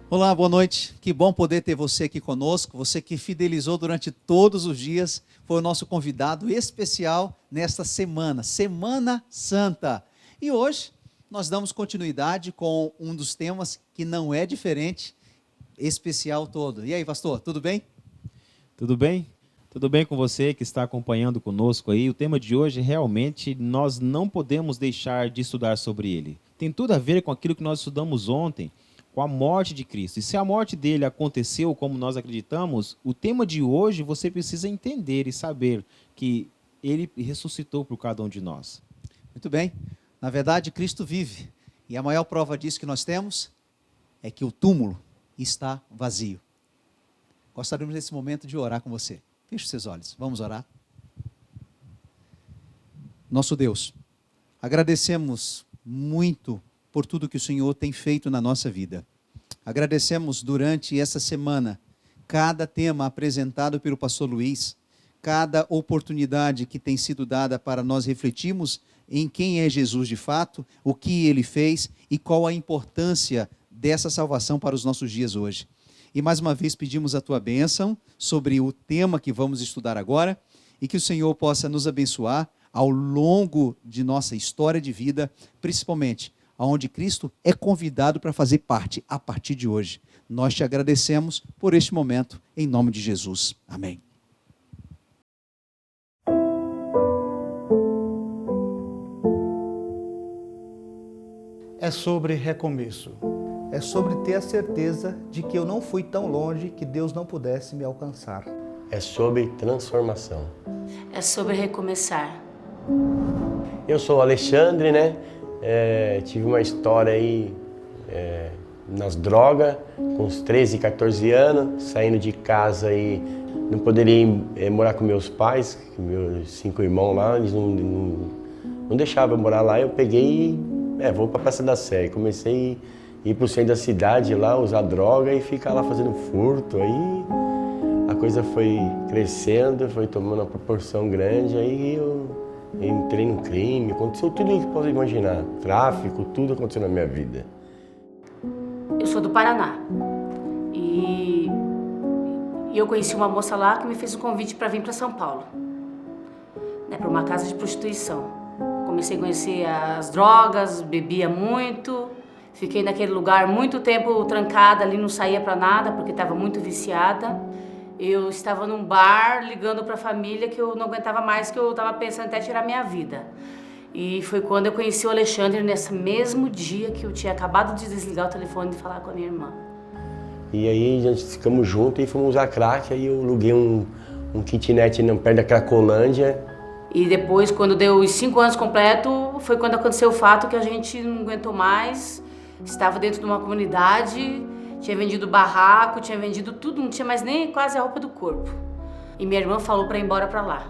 Olá, boa noite. Que bom poder ter você aqui conosco, você que fidelizou durante todos os dias, foi o nosso convidado especial nesta semana, Semana Santa. E hoje nós damos continuidade com um dos temas que não é diferente, especial todo. E aí, pastor, tudo bem? Tudo bem? Tudo bem com você que está acompanhando conosco aí? O tema de hoje, realmente, nós não podemos deixar de estudar sobre ele. Tem tudo a ver com aquilo que nós estudamos ontem, com a morte de Cristo. E se a morte dele aconteceu como nós acreditamos, o tema de hoje você precisa entender e saber que ele ressuscitou por cada um de nós. Muito bem. Na verdade, Cristo vive. E a maior prova disso que nós temos é que o túmulo está vazio. Gostaríamos nesse momento de orar com você. Feche seus olhos. Vamos orar. Nosso Deus, agradecemos muito por tudo que o Senhor tem feito na nossa vida. Agradecemos durante essa semana cada tema apresentado pelo pastor Luiz, cada oportunidade que tem sido dada para nós refletirmos em quem é Jesus de fato, o que ele fez e qual a importância dessa salvação para os nossos dias hoje. E mais uma vez pedimos a tua bênção sobre o tema que vamos estudar agora e que o Senhor possa nos abençoar ao longo de nossa história de vida, principalmente onde Cristo é convidado para fazer parte a partir de hoje. Nós te agradecemos por este momento, em nome de Jesus. Amém. É sobre recomeço. É sobre ter a certeza de que eu não fui tão longe que Deus não pudesse me alcançar. É sobre transformação. É sobre recomeçar. Eu sou o Alexandre, né? Tive uma história aí nas drogas, com uns 13, 14 anos, saindo de casa e não poderia ir morar com meus pais, meus 5 irmãos lá, eles não deixavam eu morar lá. Eu peguei e vou para a Praça da Sé. Comecei a ir para o centro da cidade lá, usar droga e ficar lá fazendo furto. Aí a coisa foi crescendo, foi tomando uma proporção grande, aí eu entrei no crime, aconteceu tudo o que posso imaginar, tráfico, tudo aconteceu na minha vida. Eu sou do Paraná e eu conheci uma moça lá que me fez um convite para vir para São Paulo, né, para uma casa de prostituição. Comecei a conhecer as drogas, bebia muito, fiquei naquele lugar muito tempo trancada ali, não saía para nada porque estava muito viciada. Eu estava num bar ligando para a família que eu não aguentava mais, que eu estava pensando até tirar minha vida. E foi quando eu conheci o Alexandre, nesse mesmo dia que eu tinha acabado de desligar o telefone e falar com a minha irmã. E aí a gente ficamos juntos e fomos usar crack, aí eu aluguei um kitnet perto da Cracolândia. E depois, quando deu os 5 anos completos, foi quando aconteceu o fato que a gente não aguentou mais, estava dentro de uma comunidade, tinha vendido barraco, tinha vendido tudo, não tinha mais nem quase a roupa do corpo. E minha irmã falou para ir embora para lá.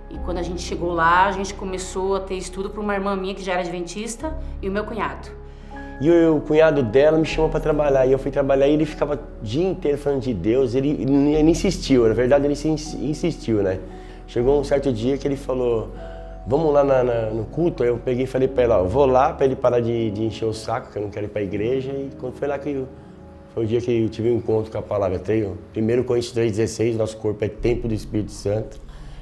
E quando a gente chegou lá, a gente começou a ter estudo para uma irmã minha que já era adventista e o meu cunhado. E o cunhado dela me chamou para trabalhar, e eu fui trabalhar e ele ficava o dia inteiro falando de Deus, ele insistiu, na verdade ele insistiu, né? Chegou um certo dia que ele falou, vamos lá no culto. Aí eu peguei e falei para ele, ó, eu vou lá para ele parar de encher o saco, que eu não quero ir para a igreja. E quando foi lá que foi o dia que eu tive um encontro com a palavra. 1 Coríntios 3,16, nosso corpo é templo do Espírito Santo,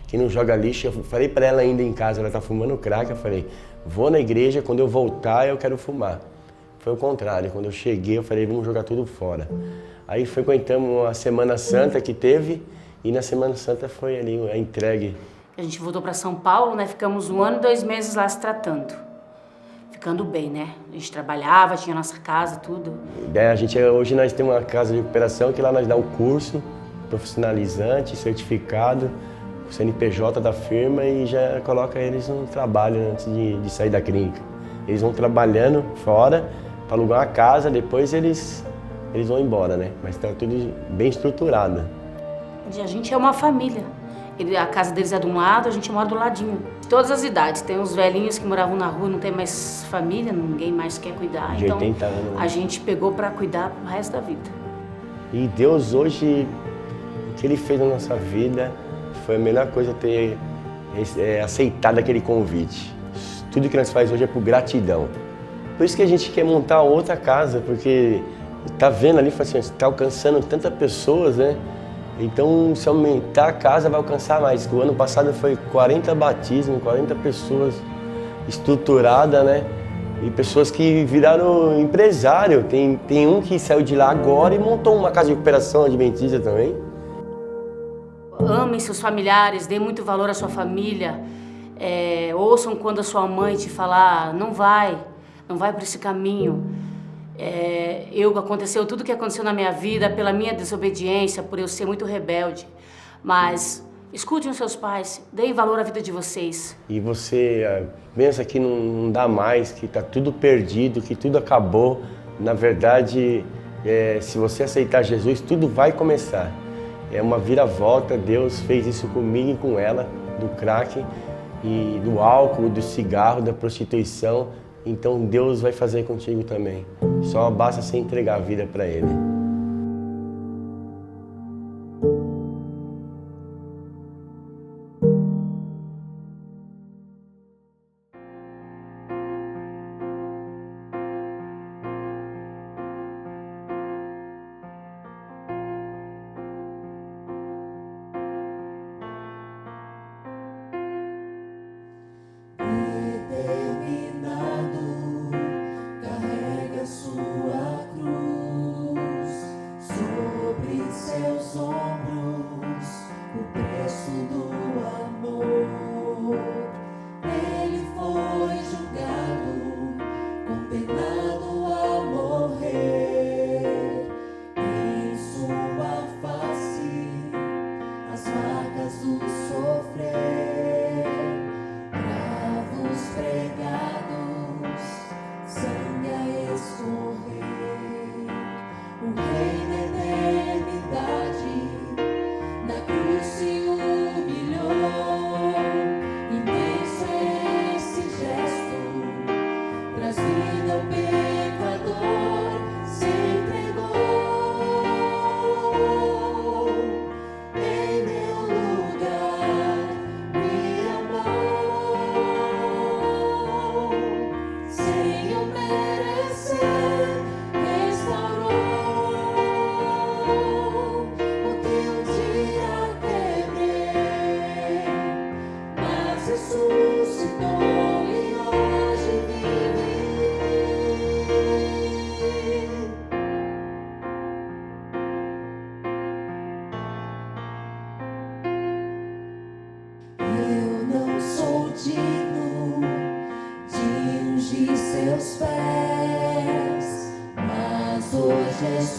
que não joga lixo. Eu falei para ela ainda em casa, ela tá fumando crack, eu falei, vou na igreja, quando eu voltar eu quero fumar. Foi o contrário, quando eu cheguei eu falei, vamos jogar tudo fora. Aí frequentamos a Semana Santa que teve, e na Semana Santa foi ali a entregue. A gente voltou para São Paulo, né? Ficamos 1 ano e 2 meses lá se tratando. Ficando bem, né? A gente trabalhava, tinha nossa casa, tudo. Hoje nós temos uma casa de recuperação que lá nós dá um curso profissionalizante, certificado, o CNPJ da firma, e já coloca eles no trabalho antes de sair da clínica. Eles vão trabalhando fora para alugar uma casa, depois eles vão embora, né? Mas está tudo bem estruturado. E a gente é uma família. A casa deles é de um lado, a gente mora do ladinho. De todas as idades. Tem uns velhinhos que moravam na rua, não tem mais família, ninguém mais quer cuidar. De 80 anos. A gente pegou para cuidar pro resto da vida. E Deus hoje, o que Ele fez na nossa vida, foi a melhor coisa ter aceitado aquele convite. Tudo que nós fazemos hoje é por gratidão. Por isso que a gente quer montar outra casa, porque tá vendo ali, fala assim, você tá alcançando tantas pessoas, né? Então, se aumentar a casa, vai alcançar mais. O ano passado foi 40 batismos, 40 pessoas estruturadas, né? E pessoas que viraram empresário. Tem um que saiu de lá agora e montou uma casa de recuperação adventista também. Amem seus familiares, dê muito valor à sua família. Ouçam quando a sua mãe te falar, não vai por esse caminho. Aconteceu tudo o que aconteceu na minha vida pela minha desobediência, por eu ser muito rebelde. Mas escutem os seus pais, deem valor à vida de vocês. E você pensa que não dá mais, que está tudo perdido, que tudo acabou. Na verdade, se você aceitar Jesus, tudo vai começar. É uma viravolta, Deus fez isso comigo e com ela, do crack, e do álcool, do cigarro, da prostituição. Então Deus vai fazer contigo também. Só basta você entregar a vida para Ele.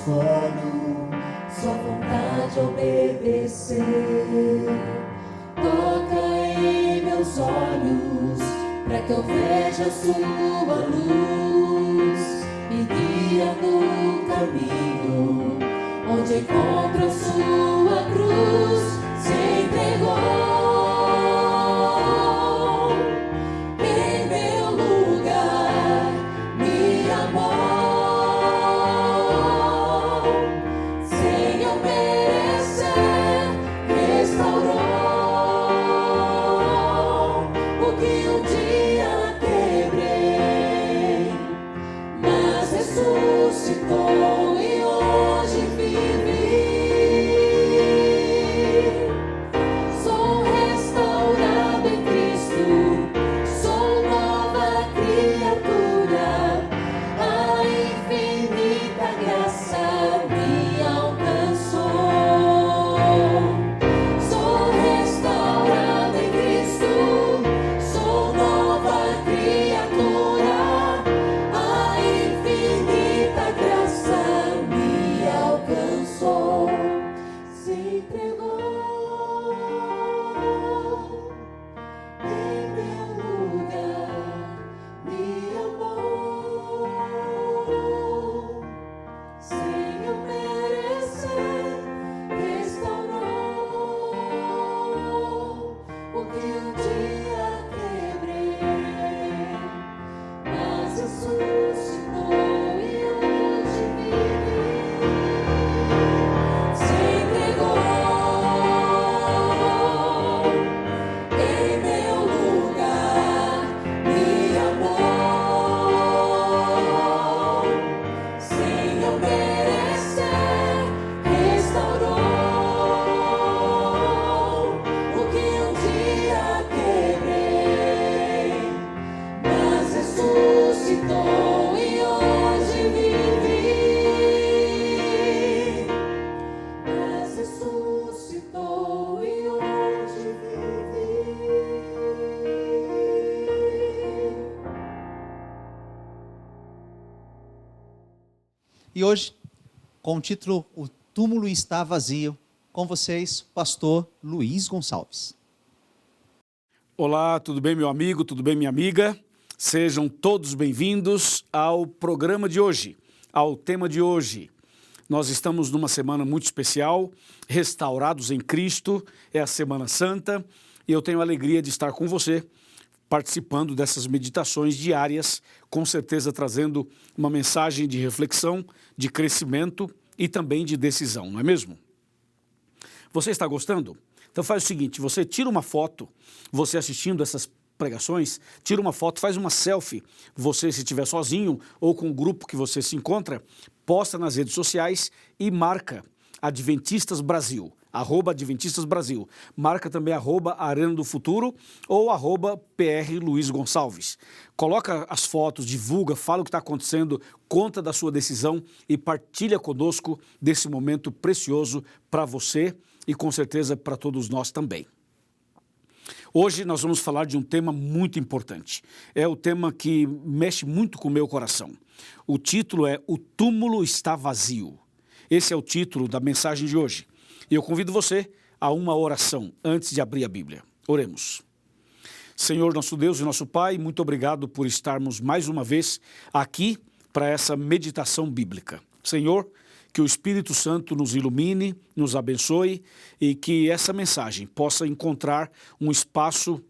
escolho sua vontade obedecer. Toca em meus olhos, para que eu veja sua luz. Me guia no caminho, onde encontro sua cruz. Se entregou. Senhor, E hoje, com o título O Túmulo Está Vazio, com vocês, pastor Luiz Gonçalves. Olá, tudo bem, meu amigo? Tudo bem, minha amiga? Sejam todos bem-vindos ao programa de hoje, ao tema de hoje. Nós estamos numa semana muito especial, restaurados em Cristo, é a Semana Santa, e eu tenho a alegria de estar com você, participando dessas meditações diárias, com certeza trazendo uma mensagem de reflexão, de crescimento e também de decisão, não é mesmo? Você está gostando? Então faz o seguinte, você tira uma foto, você assistindo essas pregações, tira uma foto, faz uma selfie, você se estiver sozinho ou com um grupo que você se encontra, posta nas redes sociais e marca Adventistas Brasil, @Adventistas Brasil, marca também @Arena do Futuro ou @PR Luiz Gonçalves. Coloca as fotos, divulga, fala o que está acontecendo, conta da sua decisão e partilha conosco desse momento precioso para você e com certeza para todos nós também. Hoje nós vamos falar de um tema muito importante. É o tema que mexe muito com o meu coração. O título é O Túmulo Está Vazio. Esse é o título da mensagem de hoje. E eu convido você a uma oração antes de abrir a Bíblia. Oremos. Senhor, nosso Deus e nosso Pai, muito obrigado por estarmos mais uma vez aqui para essa meditação bíblica. Senhor, que o Espírito Santo nos ilumine, nos abençoe e que essa mensagem possa encontrar um espaço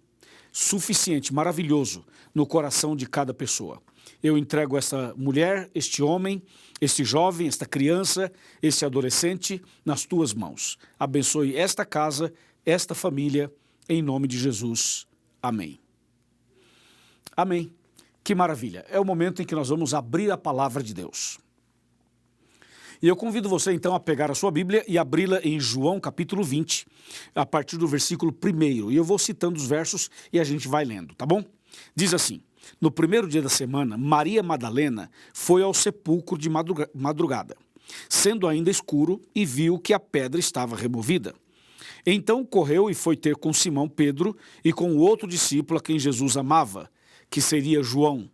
suficiente, maravilhoso, no coração de cada pessoa. Eu entrego essa mulher, este homem, este jovem, esta criança, este adolescente nas tuas mãos. Abençoe esta casa, esta família, em nome de Jesus. Amém. Amém. Que maravilha. É o momento em que nós vamos abrir a palavra de Deus. E eu convido você então a pegar a sua Bíblia e abri-la em João capítulo 20, a partir do versículo 1. E eu vou citando os versos e a gente vai lendo, tá bom? Diz assim: no primeiro dia da semana, Maria Madalena foi ao sepulcro de madrugada, sendo ainda escuro, e viu que a pedra estava removida. Então correu e foi ter com Simão Pedro e com o outro discípulo a quem Jesus amava, que seria João.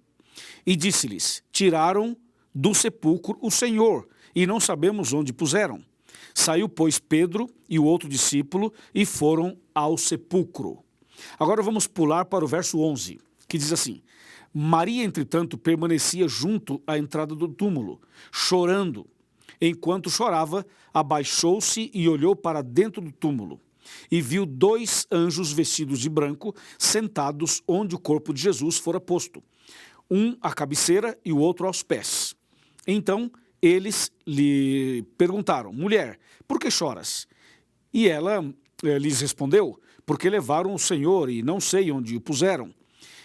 E disse-lhes: tiraram do sepulcro o Senhor, e não sabemos onde puseram. Saiu, pois, Pedro e o outro discípulo e foram ao sepulcro. Agora vamos pular para o verso 11, que diz assim: Maria, entretanto, permanecia junto à entrada do túmulo, chorando. Enquanto chorava, abaixou-se e olhou para dentro do túmulo, e viu 2 anjos vestidos de branco, sentados onde o corpo de Jesus fora posto, um à cabeceira e o outro aos pés. Então eles lhe perguntaram: mulher, por que choras? E ela lhes respondeu: porque levaram o Senhor e não sei onde o puseram.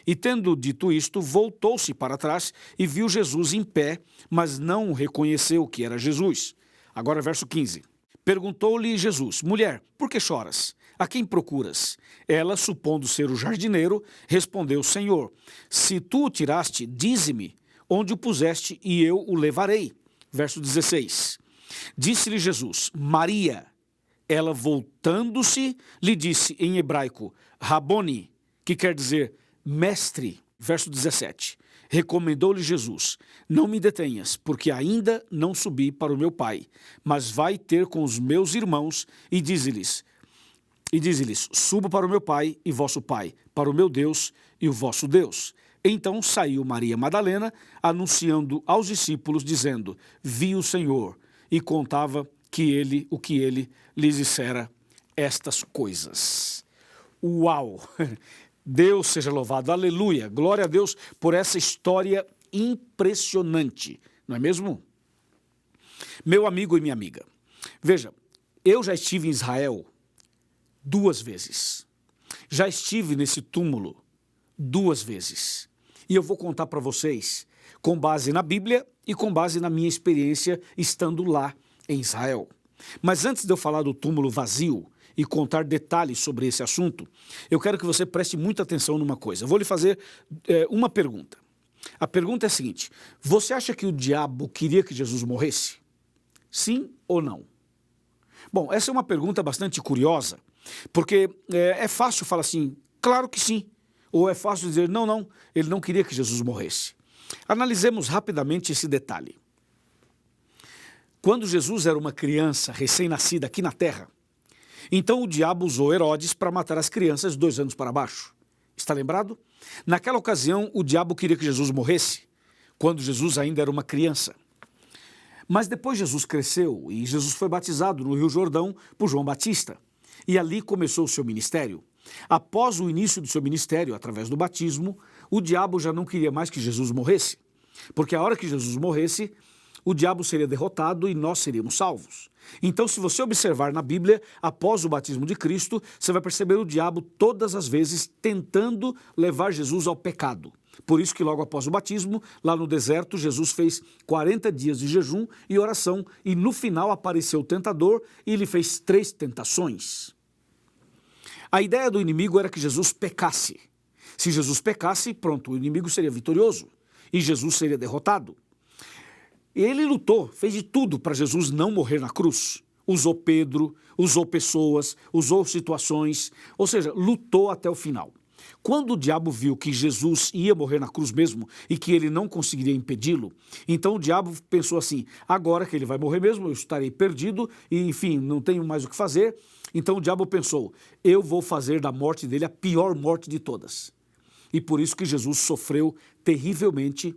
E tendo dito isto, voltou-se para trás e viu Jesus em pé, mas não reconheceu que era Jesus. Agora verso 15. Perguntou-lhe Jesus: mulher, por que choras? A quem procuras? Ela, supondo ser o jardineiro, respondeu: Senhor, se tu o tiraste, dize-me onde o puseste e eu o levarei. Verso 16. Disse-lhe Jesus: Maria. Ela, voltando-se, lhe disse em hebraico: Raboni, que quer dizer mestre. Verso 17. Recomendou-lhe Jesus: não me detenhas, porque ainda não subi para o meu Pai, mas vai ter com os meus irmãos e dize-lhes, subo para o meu Pai e vosso Pai, para o meu Deus e o vosso Deus. Então saiu Maria Madalena, anunciando aos discípulos, dizendo: vi o Senhor, e contava o que ele lhes dissera estas coisas. Uau! Deus seja louvado, aleluia, glória a Deus por essa história impressionante, não é mesmo? Meu amigo e minha amiga, veja, eu já estive em Israel 2 vezes, já estive nesse túmulo 2 vezes, e eu vou contar para vocês com base na Bíblia e com base na minha experiência estando lá em Israel. Mas antes de eu falar do túmulo vazio e contar detalhes sobre esse assunto, eu quero que você preste muita atenção numa coisa. Eu vou lhe fazer uma pergunta. A pergunta é a seguinte: você acha que o diabo queria que Jesus morresse? Sim ou não? Bom, essa é uma pergunta bastante curiosa, porque é fácil falar assim, claro que sim, ou é fácil dizer, não, ele não queria que Jesus morresse. Analisemos rapidamente esse detalhe. quando Jesus era uma criança recém-nascida aqui na terra, então o diabo usou Herodes para matar as crianças 2 anos para baixo. Está lembrado? Naquela ocasião, o diabo queria que Jesus morresse, quando Jesus ainda era uma criança. Mas depois Jesus cresceu e Jesus foi batizado no Rio Jordão por João Batista. E ali começou o seu ministério. Após o início do seu ministério, através do batismo, o diabo já não queria mais que Jesus morresse. Porque a hora que Jesus morresse, o diabo seria derrotado e nós seríamos salvos. Então, se você observar na Bíblia, após o batismo de Cristo, você vai perceber o diabo todas as vezes tentando levar Jesus ao pecado. Por isso que logo após o batismo, lá no deserto, Jesus fez 40 dias de jejum e oração e no final apareceu o tentador e ele fez 3 tentações. A ideia do inimigo era que Jesus pecasse. Se Jesus pecasse, pronto, o inimigo seria vitorioso e Jesus seria derrotado. Ele lutou, fez de tudo para Jesus não morrer na cruz. Usou Pedro, usou pessoas, usou situações, ou seja, lutou até o final. Quando o diabo viu que Jesus ia morrer na cruz mesmo e que ele não conseguiria impedi-lo, então o diabo pensou assim, agora que ele vai morrer mesmo, eu estarei perdido e, enfim, não tenho mais o que fazer. Então o diabo pensou, eu vou fazer da morte dele a pior morte de todas. E por isso que Jesus sofreu terrivelmente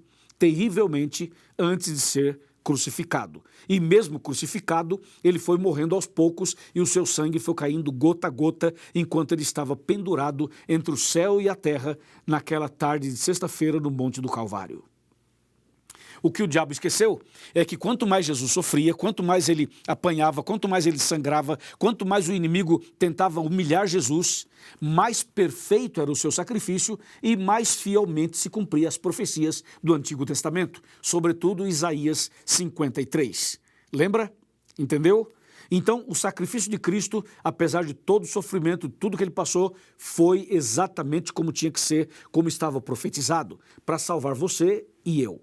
antes de ser crucificado. E mesmo crucificado, ele foi morrendo aos poucos e o seu sangue foi caindo gota a gota enquanto ele estava pendurado entre o céu e a terra naquela tarde de sexta-feira no Monte do Calvário. O que o diabo esqueceu é que quanto mais Jesus sofria, quanto mais ele apanhava, quanto mais ele sangrava, quanto mais o inimigo tentava humilhar Jesus, mais perfeito era o seu sacrifício e mais fielmente se cumpria as profecias do Antigo Testamento, sobretudo Isaías 53. Lembra? Entendeu? Então, o sacrifício de Cristo, apesar de todo o sofrimento, tudo que ele passou, foi exatamente como tinha que ser, como estava profetizado, para salvar você e eu.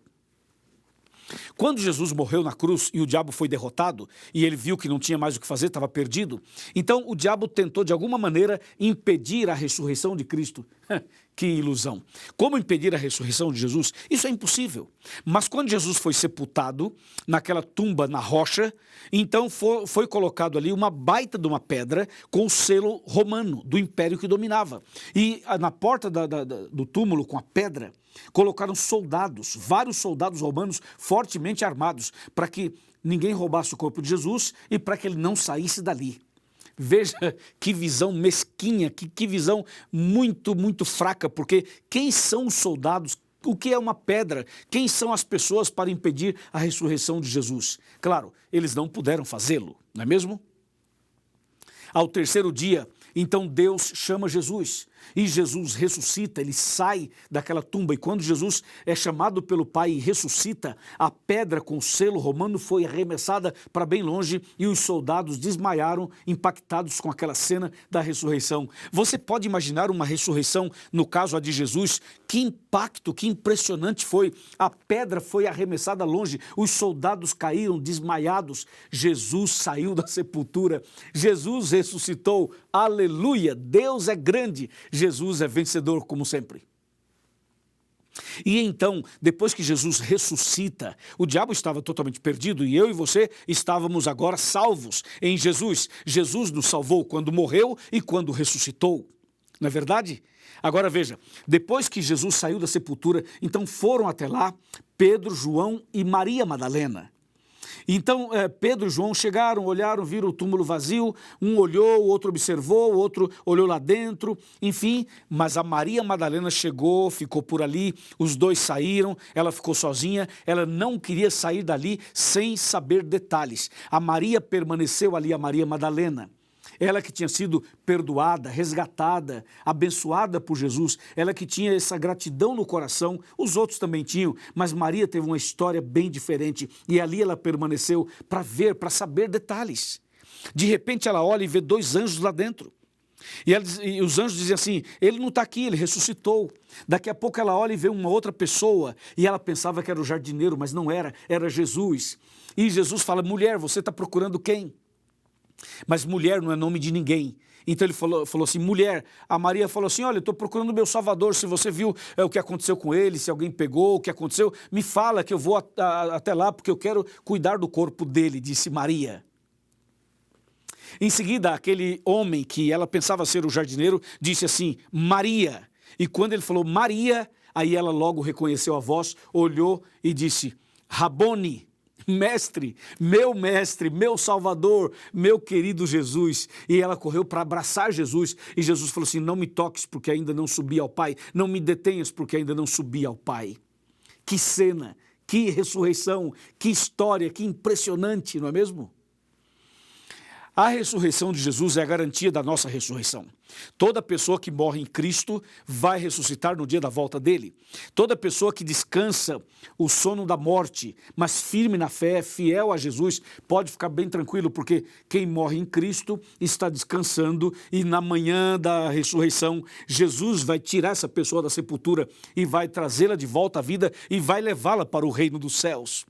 Quando Jesus morreu na cruz e o diabo foi derrotado e ele viu que não tinha mais o que fazer, estava perdido, então o diabo tentou de alguma maneira impedir a ressurreição de Cristo. Que ilusão! Como impedir a ressurreição de Jesus? Isso é impossível. Mas quando Jesus foi sepultado naquela tumba na rocha, então foi colocado ali uma baita de uma pedra com o selo romano do império que dominava. E na porta do túmulo com a pedra, colocaram soldados, vários soldados romanos fortemente armados, para que ninguém roubasse o corpo de Jesus e para que ele não saísse dali. Veja que visão mesquinha, que visão muito fraca, porque quem são os soldados? O que é uma pedra? Quem são as pessoas para impedir a ressurreição de Jesus? Claro, eles não puderam fazê-lo, não é mesmo? Ao 3º dia, então Deus chama Jesus e Jesus ressuscita, ele sai daquela tumba e quando Jesus é chamado pelo Pai e ressuscita, a pedra com o selo romano foi arremessada para bem longe e os soldados desmaiaram impactados com aquela cena da ressurreição. Você pode imaginar uma ressurreição, no caso a de Jesus, que impacto, que impressionante foi. A pedra foi arremessada longe, os soldados caíram desmaiados, Jesus saiu da sepultura, Jesus ressuscitou, aleluia, Deus é grande, Jesus é vencedor como sempre. E então, depois que Jesus ressuscita, o diabo estava totalmente perdido e eu e você estávamos agora salvos em Jesus. Jesus nos salvou quando morreu e quando ressuscitou. Não é verdade? Agora veja, depois que Jesus saiu da sepultura, então foram até lá Pedro, João e Maria Madalena. Então, Pedro e João chegaram, olharam, viram o túmulo vazio, um olhou, o outro observou, o outro olhou lá dentro, enfim, mas a Maria Madalena chegou, ficou por ali, os dois saíram, ela ficou sozinha, ela não queria sair dali sem saber detalhes. A Maria permaneceu ali, a Maria Madalena. Ela que tinha sido perdoada, resgatada, abençoada por Jesus, ela que tinha essa gratidão no coração, os outros também tinham, mas Maria teve uma história bem diferente e ali ela permaneceu para ver, para saber detalhes. De repente ela olha e vê 2 anjos lá dentro. E os anjos dizem assim, ele não está aqui, ele ressuscitou. Daqui a pouco ela olha e vê uma outra pessoa e ela pensava que era o jardineiro, mas não era, era Jesus. E Jesus fala, mulher, você está procurando quem? Mas mulher não é nome de ninguém. Então ele falou assim, mulher. A Maria falou assim, olha, eu estou procurando o meu Salvador, se você viu o que aconteceu com ele, se alguém pegou, o que aconteceu, me fala que eu vou até lá, porque eu quero cuidar do corpo dele, disse Maria. Em seguida, aquele homem que ela pensava ser o jardineiro, disse assim, Maria. E quando ele falou Maria, aí ela logo reconheceu a voz, olhou e disse, Rabone, mestre, meu Salvador, meu querido Jesus. E ela correu para abraçar Jesus. E Jesus falou assim, não me toques porque ainda não subi ao Pai. Não me detenhas porque ainda não subi ao Pai. Que cena, que ressurreição, que história, que impressionante, não é mesmo? A ressurreição de Jesus é a garantia da nossa ressurreição. Toda pessoa que morre em Cristo vai ressuscitar no dia da volta dele. Toda pessoa que descansa o sono da morte, mas firme na fé, fiel a Jesus, pode ficar bem tranquilo, porque quem morre em Cristo está descansando e na manhã da ressurreição, Jesus vai tirar essa pessoa da sepultura e vai trazê-la de volta à vida e vai levá-la para o reino dos céus.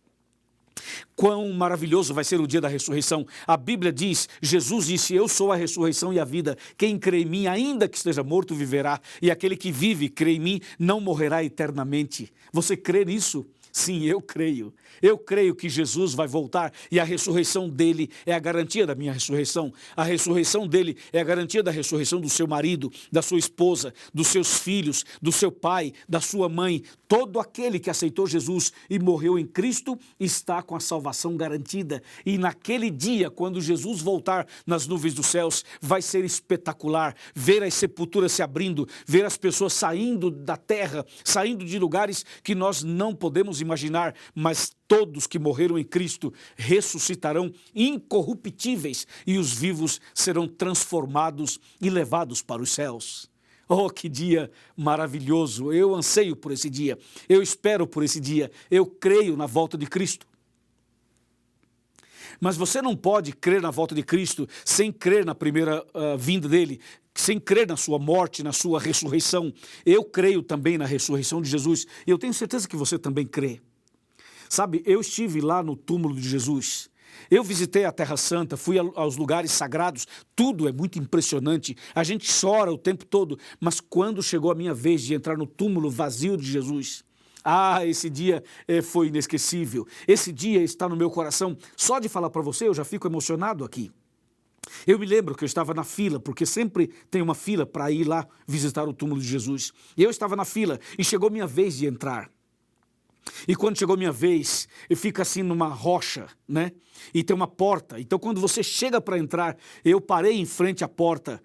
Quão maravilhoso vai ser o dia da ressurreição. A Bíblia diz, Jesus disse, eu sou a ressurreição e a vida. Quem crê em mim, ainda que esteja morto, viverá. E aquele que vive, crê em mim, não morrerá eternamente. Você crê nisso? Sim, eu creio. Eu creio que Jesus vai voltar e a ressurreição dele é a garantia da minha ressurreição. A ressurreição dele é a garantia da ressurreição do seu marido, da sua esposa, dos seus filhos, do seu pai, da sua mãe. Todo aquele que aceitou Jesus e morreu em Cristo está com a salvação garantida. E naquele dia, quando Jesus voltar nas nuvens dos céus, vai ser espetacular. Ver as sepulturas se abrindo, ver as pessoas saindo da terra, saindo de lugares que nós não podemos imaginar, mas todos que morreram em Cristo ressuscitarão incorruptíveis e os vivos serão transformados e levados para os céus. Oh, que dia maravilhoso! Eu anseio por esse dia, eu espero por esse dia, eu creio na volta de Cristo. Mas você não pode crer na volta de Cristo sem crer na primeira vinda dele, sem crer na sua morte, na sua ressurreição. Eu creio também na ressurreição de Jesus e eu tenho certeza que você também crê. Sabe, eu estive lá no túmulo de Jesus, eu visitei a Terra Santa, fui aos lugares sagrados, tudo é muito impressionante, a gente chora o tempo todo, mas quando chegou a minha vez de entrar no túmulo vazio de Jesus, esse dia foi inesquecível, esse dia está no meu coração, só de falar para você eu já fico emocionado aqui. Eu me lembro que eu estava na fila, porque sempre tem uma fila para ir lá visitar o túmulo de Jesus, e eu estava na fila e chegou minha vez de entrar. E quando chegou minha vez, eu fico assim numa rocha, né? E tem uma porta. Então quando você chega para entrar, eu parei em frente à porta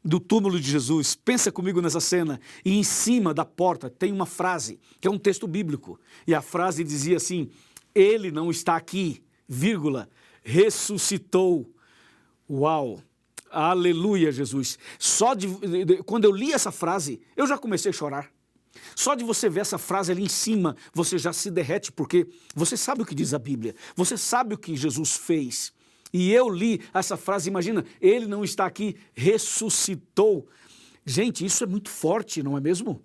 do túmulo de Jesus. Pensa comigo nessa cena. E em cima da porta tem uma frase, que é um texto bíblico. E a frase dizia assim, ele não está aqui, vírgula, ressuscitou. Uau! Aleluia, Jesus. Quando eu li essa frase, eu já comecei a chorar. Só de você ver essa frase ali em cima, você já se derrete, porque você sabe o que diz a Bíblia, você sabe o que Jesus fez. E eu li essa frase, imagina, ele não está aqui, ressuscitou. Gente, isso é muito forte, não é mesmo?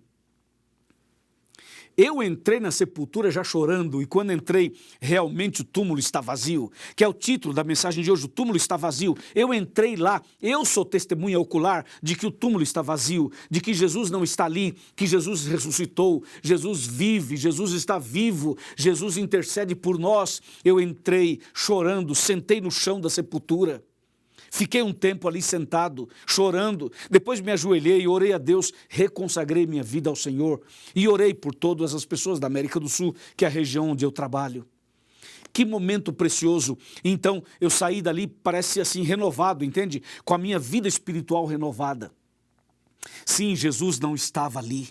Eu entrei na sepultura já chorando e quando entrei, realmente o túmulo está vazio, que é o título da mensagem de hoje, o túmulo está vazio. Eu entrei lá, eu sou testemunha ocular de que o túmulo está vazio, de que Jesus não está ali, que Jesus ressuscitou, Jesus vive, Jesus está vivo, Jesus intercede por nós. Eu entrei chorando, sentei no chão da sepultura. Fiquei um tempo ali sentado, chorando, depois me ajoelhei, orei a Deus, reconsagrei minha vida ao Senhor e orei por todas as pessoas da América do Sul, que é a região onde eu trabalho. Que momento precioso. Então eu saí dali, parece assim, renovado, entende? Com a minha vida espiritual renovada. Sim, Jesus não estava ali.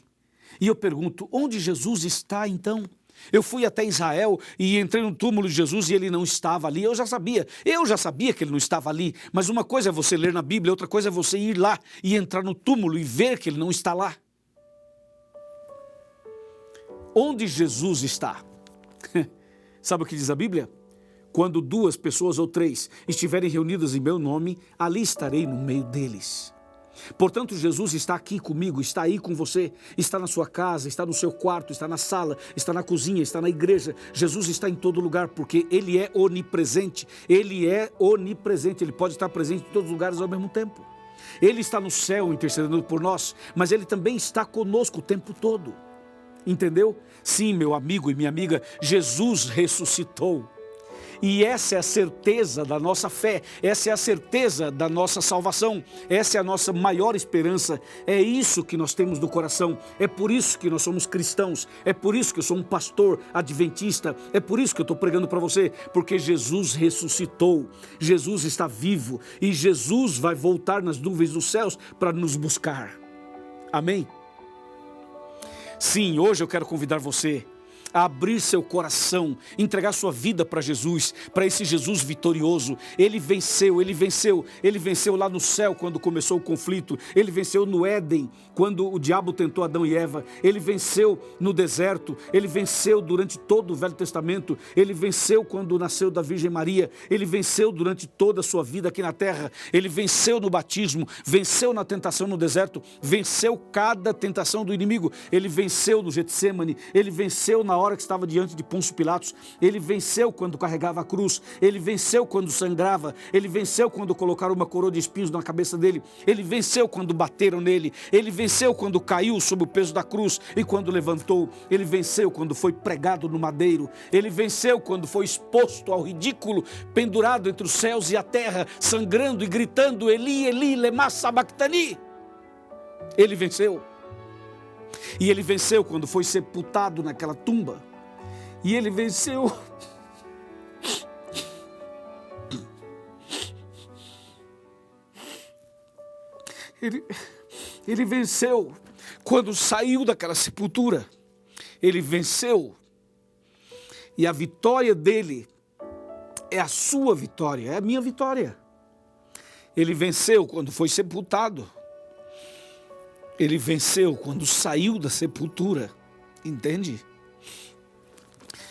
E eu pergunto, onde Jesus está então? Eu fui até Israel e entrei no túmulo de Jesus e ele não estava ali. Eu já sabia que ele não estava ali. Mas uma coisa é você ler na Bíblia, outra coisa é você ir lá e entrar no túmulo e ver que ele não está lá. Onde Jesus está? Sabe o que diz a Bíblia? Quando 2 pessoas ou 3 estiverem reunidas em meu nome, ali estarei no meio deles. Portanto, Jesus está aqui comigo, está aí com você, está na sua casa, está no seu quarto, está na sala, está na cozinha, está na igreja. Jesus está em todo lugar porque Ele é onipresente. Ele é onipresente, Ele pode estar presente em todos os lugares ao mesmo tempo. Ele está no céu intercedendo por nós, mas Ele também está conosco o tempo todo. Entendeu? Sim, meu amigo e minha amiga, Jesus ressuscitou. E essa é a certeza da nossa fé, essa é a certeza da nossa salvação, essa é a nossa maior esperança, é isso que nós temos no coração, é por isso que nós somos cristãos, é por isso que eu sou um pastor adventista, é por isso que eu estou pregando para você, porque Jesus ressuscitou, Jesus está vivo e Jesus vai voltar nas nuvens dos céus para nos buscar. Amém? Sim, hoje eu quero convidar você a abrir seu coração, entregar sua vida para Jesus, para esse Jesus vitorioso. Ele venceu lá no céu quando começou o conflito, ele venceu no Éden, quando o diabo tentou Adão e Eva, ele venceu no deserto, ele venceu durante todo o Velho Testamento, ele venceu quando nasceu da Virgem Maria, ele venceu durante toda a sua vida aqui na terra, ele venceu no batismo, venceu na tentação no deserto, venceu cada tentação do inimigo, ele venceu no Getsemane, ele venceu na hora que estava diante de Pôncio Pilatos, ele venceu quando carregava a cruz, ele venceu quando sangrava, ele venceu quando colocaram uma coroa de espinhos na cabeça dele, ele venceu quando bateram nele, ele venceu quando caiu sob o peso da cruz e quando levantou, ele venceu quando foi pregado no madeiro, ele venceu quando foi exposto ao ridículo, pendurado entre os céus e a terra, sangrando e gritando, Eli, Eli, lema sabachthani. Ele venceu. E ele venceu quando foi sepultado naquela tumba. E ele venceu. Ele venceu quando saiu daquela sepultura. Ele venceu. E a vitória dele é a sua vitória, é a minha vitória. Ele venceu quando foi sepultado. Ele venceu quando saiu da sepultura, entende?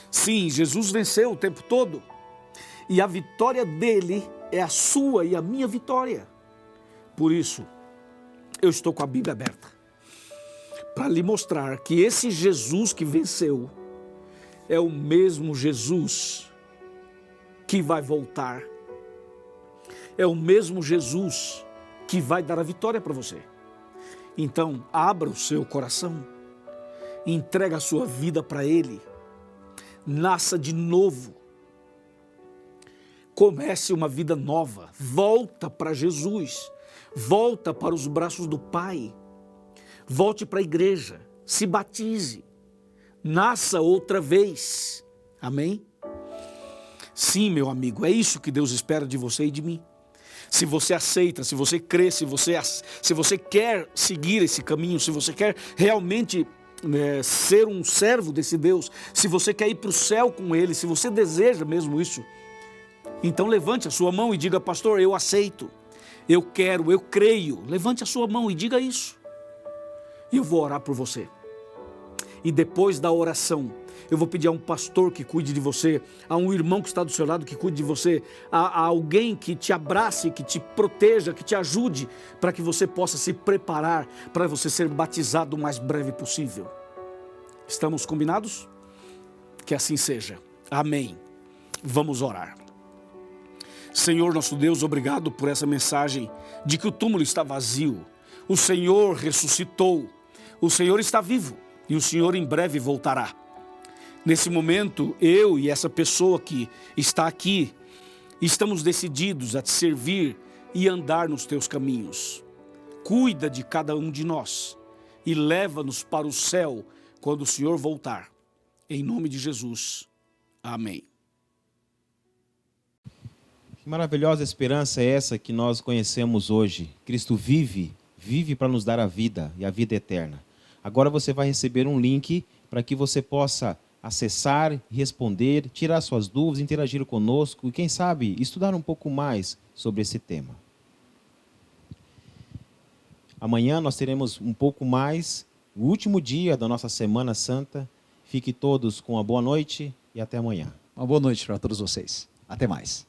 Sim, Jesus venceu o tempo todo. E a vitória dele é a sua e a minha vitória. Por isso, eu estou com a Bíblia aberta para lhe mostrar que esse Jesus que venceu é o mesmo Jesus que vai voltar. É o mesmo Jesus que vai dar a vitória para você. Então, abra o seu coração, entrega a sua vida para Ele, nasça de novo, comece uma vida nova, volta para Jesus, volta para os braços do Pai, volte para a igreja, se batize, nasça outra vez, amém? Sim, meu amigo, é isso que Deus espera de você e de mim. Se você aceita, se você crê, se você quer seguir esse caminho, se você quer realmente ser um servo desse Deus, se você quer ir para o céu com Ele, se você deseja mesmo isso, então levante a sua mão e diga, pastor, eu aceito, eu quero, eu creio. Levante a sua mão e diga isso. E eu vou orar por você. E depois da oração, eu vou pedir a um pastor que cuide de você, a um irmão que está do seu lado que cuide de você, a alguém que te abrace, que te proteja, que te ajude, para que você possa se preparar para você ser batizado o mais breve possível. Estamos combinados? Que assim seja. Amém. Vamos orar. Senhor nosso Deus, obrigado por essa mensagem de que o túmulo está vazio. O Senhor ressuscitou. O Senhor está vivo e o Senhor em breve voltará. Nesse momento, eu e essa pessoa que está aqui, estamos decididos a te servir e andar nos teus caminhos. Cuida de cada um de nós e leva-nos para o céu quando o Senhor voltar. Em nome de Jesus. Amém. Que maravilhosa esperança é essa que nós conhecemos hoje. Cristo vive para nos dar a vida e a vida eterna. Agora você vai receber um link para que você possa acessar, responder, tirar suas dúvidas, interagir conosco e, quem sabe, estudar um pouco mais sobre esse tema. Amanhã nós teremos um pouco mais, o último dia da nossa Semana Santa. Fique todos com uma boa noite e até amanhã. Uma boa noite para todos vocês. Até mais.